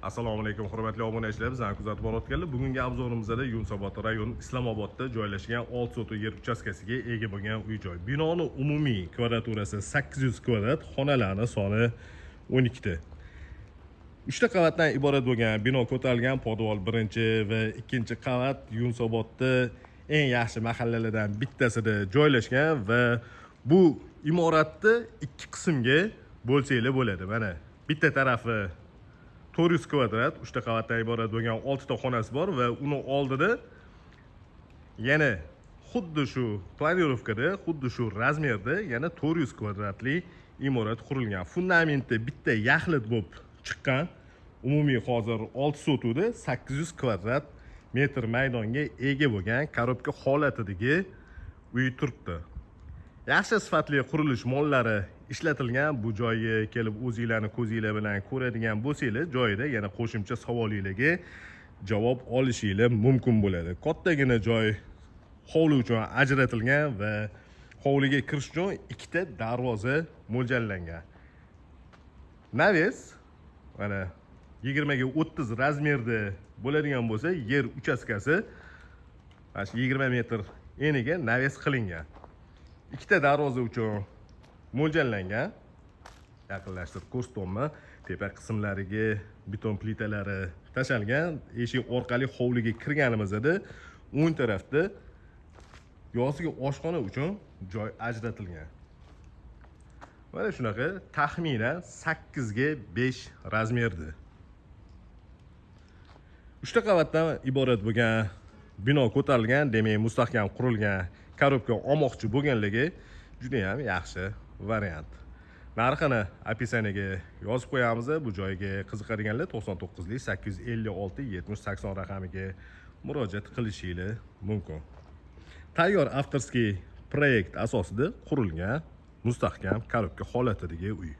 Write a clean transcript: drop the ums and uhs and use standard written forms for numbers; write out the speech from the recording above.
Assalomu alaykum hurmatli obunachilar, bizani kuzatib borayotganlar. Bugungi obzorimizda Yunusobod rayon Islomobodda joylashgan 6 sotuv yer uchastkasiga ega bo'lgan uy-joy. Binoning umumiy kvadraturasi 800 kvadrat, xonalarning soni 12 ta. 3 ta qavatdan iborat bo'lgan bino ko'tarilgan podval 1 va 2 qavat Yunusobodda eng yaxshi mahallalardan bittasida joylashgan va bu imoratni 2 qismga bo'lsanglar bo'ladi. Mana bitta tarafi 400 kvadrat, 3 ta qavatdan iborat bo'lgan 6 ta xonasi bor va uni oldida yana xuddi shu planirovkada, xuddi shu razmerda yana 400 kvadratli imorat qurilgan. Fundamenti bitta yaxlit bo'lib chiqqan. Umumiy hozir 6 sotuvda 800 kvadrat metr maydonga ega bo'lgan korobka holatidagi uy turibdi. Yaxshi sifatli qurilish mollari ishlatilgan. Bu joyga kelib o'zingizlarning ko'zingizlar bilan ko'radigan bo'lsanglar, joyida yana qo'shimcha savolingizlarga javob olishingizlar mumkin bo'ladi. Kattagina joy hovli uchun ajratilgan va hovliga kirish uchun 2 ta darvoza mo'ljallangan. Naves mana 20 ga 30 razmerda bo'ladigan bo'lsa, yer uchastkasi mana shu 20 metr eniga naves qilingan. 2 ta darvoza uchun mo'ljallangan. Yaqinlashtirib ko'rsatdim. Tepa qismlariga beton plitalari tashalgan. Eshik orqali hovliga kirganimizda o'ng tarafda yozgi oshxona uchun joy ajratilgan. Mana shunaqa taxminan 8 ga 5 razmerda. 3 ta qavatdan iborat bo'lgan bino ko'tarilgan, demak mustahkam qurilgan, korobka olmoqchi bo'lganlarga juda ham yaxshi variant. Narxini opisaniyaga yozib qo'yamiz. Bu joyga qiziqadiganlar 99 856 7080 raqamiga murojaat qilishingiz mumkin. Tayyor avtorskiy proyekt asosida qurilgan mustahkam korobka holatidagi uy.